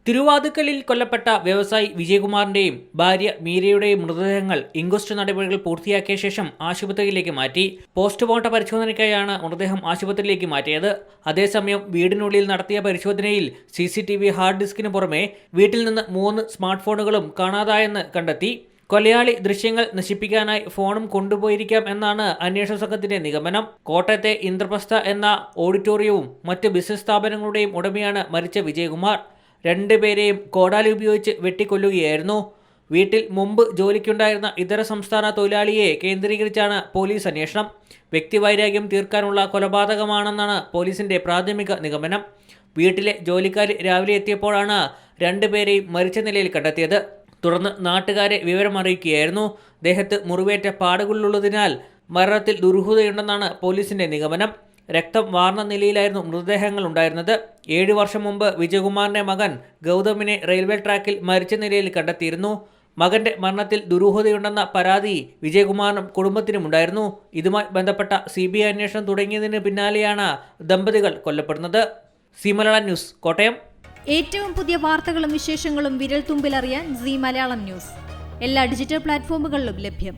തിരുവാതുക്കലിൽ കൊല്ലപ്പെട്ട വ്യവസായി വിജയകുമാറിന്റെയും ഭാര്യ മീരയുടെയും മൃതദേഹങ്ങൾ ഇൻക്വസ്റ്റ് നടപടികൾ പൂർത്തിയാക്കിയ ശേഷം ആശുപത്രിയിലേക്ക് മാറ്റി. പോസ്റ്റ്മോർട്ടം പരിശോധനയ്ക്കായാണ് മൃതദേഹം ആശുപത്രിയിലേക്ക് മാറ്റിയത്. അതേസമയം വീടിനുള്ളിൽ നടത്തിയ പരിശോധനയിൽ CCTV ഹാർഡ് ഡിസ്കിന് പുറമെ വീട്ടിൽ നിന്ന് 3 സ്മാർട്ട് ഫോണുകളും കാണാതായെന്ന് കണ്ടെത്തി. കൊലയാളി ദൃശ്യങ്ങൾ നശിപ്പിക്കാനായി ഫോണും കൊണ്ടുപോയിരിക്കാം എന്നാണ് അന്വേഷണ സംഘത്തിന്റെ നിഗമനം. കോട്ടയത്തെ ഇന്ദ്രപ്രസ്ഥ എന്ന ഓഡിറ്റോറിയവും മറ്റ് ബിസിനസ് സ്ഥാപനങ്ങളുടെയും ഉടമയാണ് മരിച്ച വിജയകുമാർ. 2 പേരെയും കോടാലി ഉപയോഗിച്ച് വെട്ടിക്കൊല്ലുകയായിരുന്നു. വീട്ടിൽ മുമ്പ് ജോലിക്കുണ്ടായിരുന്ന ഇതര സംസ്ഥാന തൊഴിലാളിയെ കേന്ദ്രീകരിച്ചാണ് പോലീസ് അന്വേഷണം. വ്യക്തിവൈരാഗ്യം തീർക്കാനുള്ള കൊലപാതകമാണെന്നാണ് പോലീസിന്റെ പ്രാഥമിക നിഗമനം. വീട്ടിലെ ജോലിക്കാരി രാവിലെ എത്തിയപ്പോഴാണ് 2 പേരെയും മരിച്ച നിലയിൽ കണ്ടെത്തിയത്. തുടർന്ന് നാട്ടുകാരെ വിവരമറിയിക്കുകയായിരുന്നു. ദേഹത്ത് മുറിവേറ്റ പാടുകളുള്ളതിനാൽ മരണത്തിൽ ദുരൂഹതയുണ്ടെന്നാണ് പോലീസിന്റെ നിഗമനം. രക്തം വാർന്ന നിലയിലായിരുന്നു മൃതദേഹങ്ങൾ ഉണ്ടായിരുന്നത്. 7 വർഷം മുമ്പ് വിജയകുമാറിന്റെ മകൻ ഗൗതമിനെ റെയിൽവേ ട്രാക്കിൽ മരിച്ച നിലയിൽ കണ്ടെത്തിയിരുന്നു. മകന്റെ മരണത്തിൽ ദുരൂഹതയുണ്ടെന്ന പരാതി വിജയകുമാറിനും കുടുംബത്തിനുമുണ്ടായിരുന്നു. ഇതുമായി ബന്ധപ്പെട്ട CBI അന്വേഷണം തുടങ്ങിയതിന് പിന്നാലെയാണ് ദമ്പതികൾ കൊല്ലപ്പെടുന്നത്. മലയാളം ന്യൂസ്, കോട്ടയം. ഏറ്റവും പുതിയ വാർത്തകളും വിശേഷങ്ങളും വിരൽ തുമ്പിലറിയാൻ Zee മലയാളം ന്യൂസ് എല്ലാ ഡിജിറ്റൽ പ്ലാറ്റ്ഫോമുകളിലും ലഭ്യം.